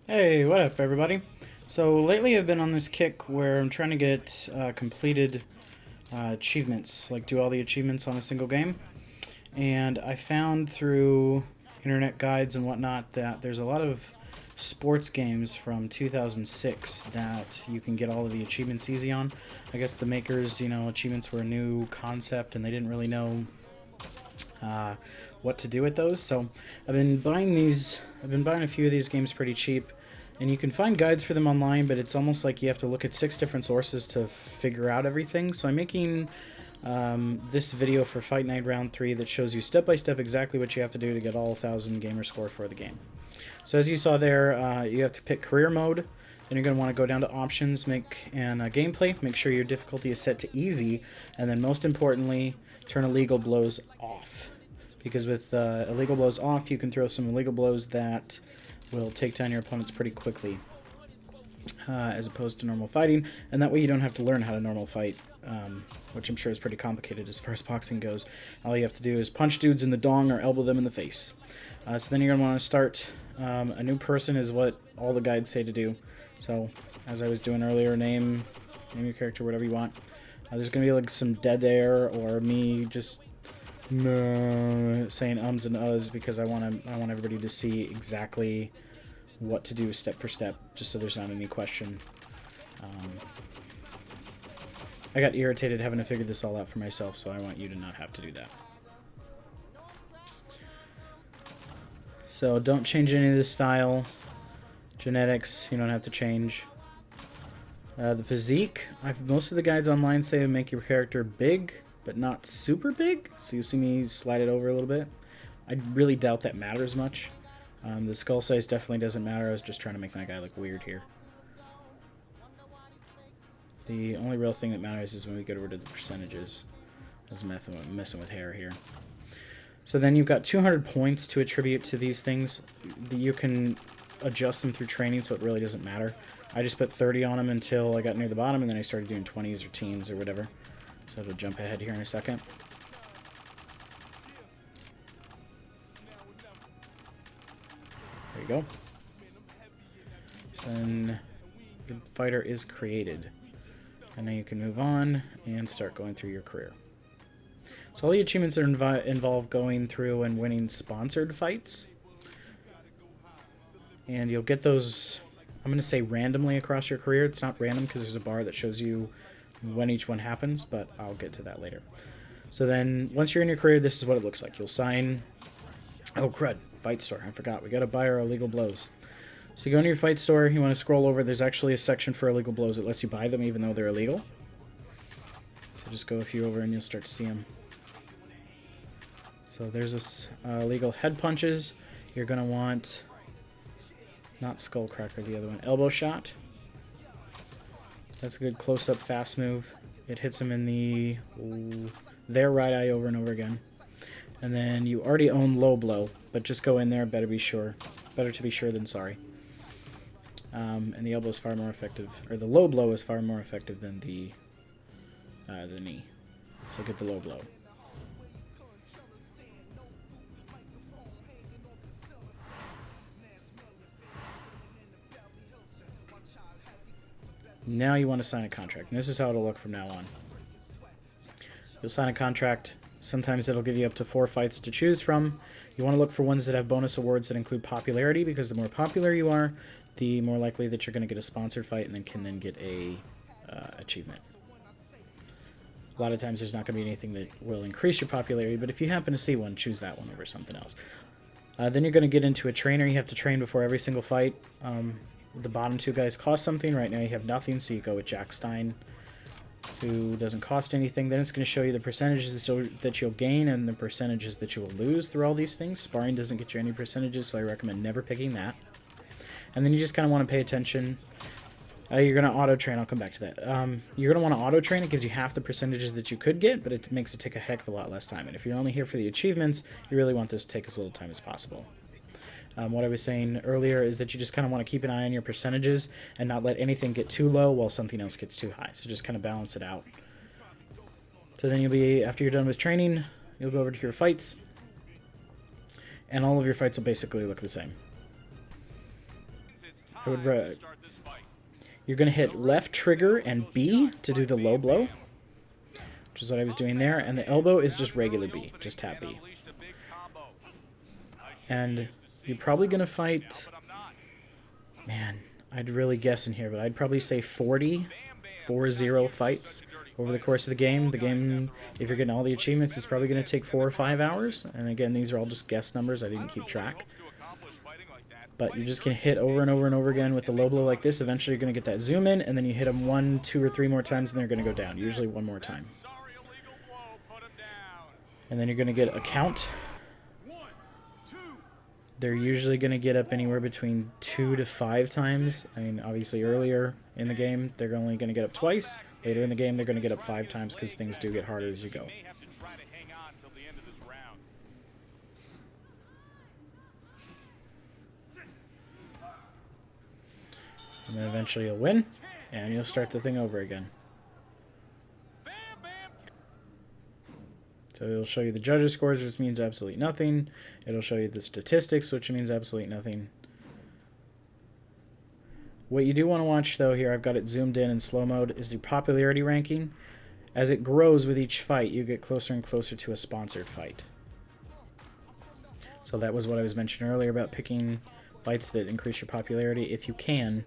Hey, what up, everybody? So lately I've been on this kick where I'm trying to get completed achievements, like do all the achievements on a single game. And I found through internet guides and whatnot that there's a lot of sports games from 2006 that you can get all of the achievements easy on. I guess the makers, achievements were a new concept and they didn't really know uh, what to do with those. So I've been buying these. I've been buying a few of these games pretty cheap, and you can find guides for them online. But it's almost like you have to look at 6 different sources to figure out everything. So I'm making this video for Fight Night Round 3 that shows you step by step exactly what you have to do to get all 1,000 gamer score for the game. So as you saw there, you have to pick career mode. Then you're going to want to go down to options, and gameplay. Make sure your difficulty is set to easy, and then most importantly, turn illegal blows off. Because with illegal blows off, you can throw some illegal blows that will take down your opponents pretty quickly, as opposed to normal fighting. And that way you don't have to learn how to normal fight, which I'm sure is pretty complicated as far as boxing goes. All you have to do is punch dudes in the dong or elbow them in the face. So then you're going to want to start. A new person is what all the guides say to do. So, as I was doing earlier, name your character, whatever you want. There's going to be like some dead air or me just saying ums and uhs because I want everybody to see exactly what to do step for step, just so there's not any question. I got irritated having to figure this all out for myself, so I want you to not have to do that. So don't change any of the style. Genetics, you don't have to change. The physique, most of the guides online say make your character big, but not super big. So you see me slide it over a little bit. I really doubt that matters much. The skull size definitely doesn't matter. I was just trying to make my guy look weird here. The only real thing that matters is when we get over to the percentages. I was messing with hair here. So then you've got 200 points to attribute to these things. You can adjust them through training, so it really doesn't matter. I just put 30 on them until I got near the bottom, and then I started doing 20s or teens or whatever. So it'll jump ahead here in a second. There you go. So then the fighter is created. And now you can move on and start going through your career. So all the achievements are involve going through and winning sponsored fights. And you'll get those, I'm going to say randomly across your career. It's not random because there's a bar that shows you when each one happens, but I'll get to that later. So then, once you're in your career, this is what it looks like. You'll sign, oh crud, fight store, I forgot. We got to buy our illegal blows. So you go into your fight store, you want to scroll over, there's actually a section for illegal blows that lets you buy them even though they're illegal. So just go a few over and you'll start to see them. So there's this illegal head punches. You're going to want, not skull cracker, the other one, elbow shot. That's a good close-up fast move. It hits him in their right eye over and over again. And then you already own low blow, but just go in there, better to be sure than sorry. And the elbow is far more effective, or the low blow is far more effective than the knee. So get the low blow. Now you want to sign a contract. And this is how it'll look from now on. You'll sign a contract. Sometimes it'll give you up to 4 fights to choose from. You want to look for ones that have bonus awards that include popularity, because the more popular you are, the more likely that you're going to get a sponsored fight and then can get a achievement. A lot of times there's not going to be anything that will increase your popularity, but if you happen to see one, choose that one over something else. Then you're going to get into a trainer. You have to train before every single fight. The bottom 2 guys cost something. Right now you have nothing, so you go with Jack Stein, who doesn't cost anything. Then it's going to show you the percentages that you'll gain and the percentages that you will lose through all these things. Sparring doesn't get you any percentages, so I recommend never picking that. And then you just kind of want to pay attention. You're going to auto-train. I'll come back to that. You're going to want to auto-train. It gives you half the percentages that you could get, but it makes it take a heck of a lot less time. And if you're only here for the achievements, you really want this to take as little time as possible. What I was saying earlier is that you just kind of want to keep an eye on your percentages and not let anything get too low while something else gets too high. So just kind of balance it out. So then you'll be, after you're done with training, you'll go over to your fights. And all of your fights will basically look the same. You're going to hit left trigger and B to do the low blow, which is what I was doing there, and the elbow is just regular B, just tap B. And you're probably going to fight, man, I'd really guess in here, but I'd probably say 40 fights over the course of the game. The game, if you're getting all the achievements, is probably going to take 4 or 5 hours. And again, these are all just guess numbers. I didn't keep track. But you're just going to hit over and over and over again with the low blow like this. Eventually, you're going to get that zoom in, and then you hit them 1, 2, or 3 more times, and they're going to go down. Usually 1 more time. And then you're going to get a count. They're usually going to get up anywhere between 2 to 5 times. I mean, obviously earlier in the game, they're only going to get up twice. Later in the game, they're going to get up 5 times because things do get harder as you go. And then eventually you'll win, and you'll start the thing over again. So it'll show you the judges' scores, which means absolutely nothing. It'll show you the statistics, which means absolutely nothing. What you do want to watch, though, here, I've got it zoomed in slow mode, is the popularity ranking. As it grows with each fight, you get closer and closer to a sponsored fight. So that was what I was mentioning earlier about picking fights that increase your popularity if you can.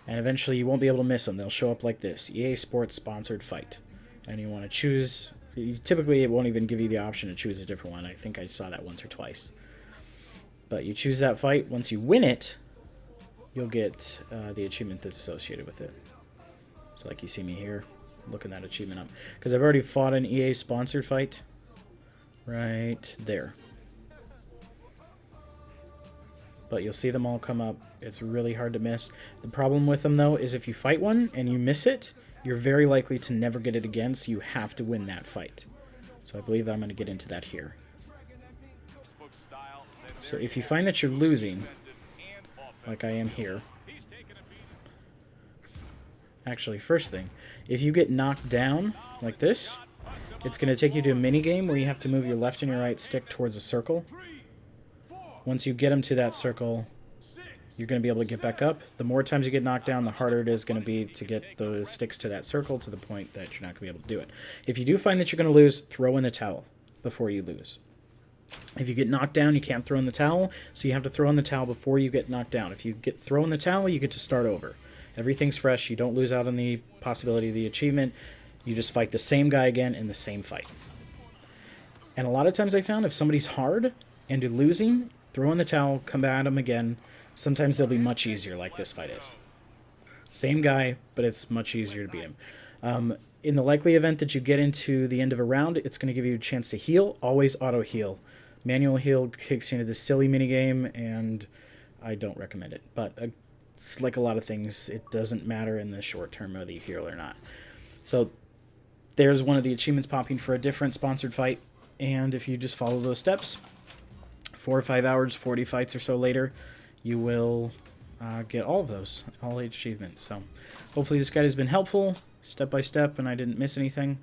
And eventually you won't be able to miss them. They'll show up like this, EA Sports Sponsored Fight. And you want to choose, typically it won't even give you the option to choose a different one. I think I saw that once or twice. But you choose that fight. Once you win it, you'll get the achievement that's associated with it. So like you see me here, looking that achievement up. Because I've already fought an EA Sponsored Fight right there. But you'll see them all come up. It's really hard to miss. The problem with them, though, is if you fight one and you miss it, you're very likely to never get it again, so you have to win that fight. So I believe that I'm going to get into that here. So if you find that you're losing, like I am here. Actually, first thing, if you get knocked down like this, it's going to take you to a mini game where you have to move your left and your right stick towards a circle. Once you get them to that circle, you're going to be able to get back up. The more times you get knocked down, the harder it is going to be to get the sticks to that circle to the point that you're not going to be able to do it. If you do find that you're going to lose, throw in the towel before you lose. If you get knocked down, you can't throw in the towel, so you have to throw in the towel before you get knocked down. If you throw in the towel, you get to start over. Everything's fresh. You don't lose out on the possibility of the achievement. You just fight the same guy again in the same fight. And a lot of times I found if somebody's hard and you're losing, throw in the towel, come at them again. Sometimes they'll be much easier, like this fight is. Same guy, but it's much easier to beat him. In the likely event that you get into the end of a round, it's going to give you a chance to heal. Always auto-heal. Manual heal kicks you into this silly minigame, and I don't recommend it. But it's like a lot of things, it doesn't matter in the short term whether you heal or not. So there's one of the achievements popping for a different sponsored fight, and if you just follow those steps, 4 or 5 hours, 40 fights or so later, you will get all of those, all 8 achievements. So hopefully this guide has been helpful, step by step, and I didn't miss anything.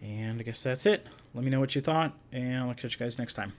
And I guess that's it. Let me know what you thought, and I'll catch you guys next time.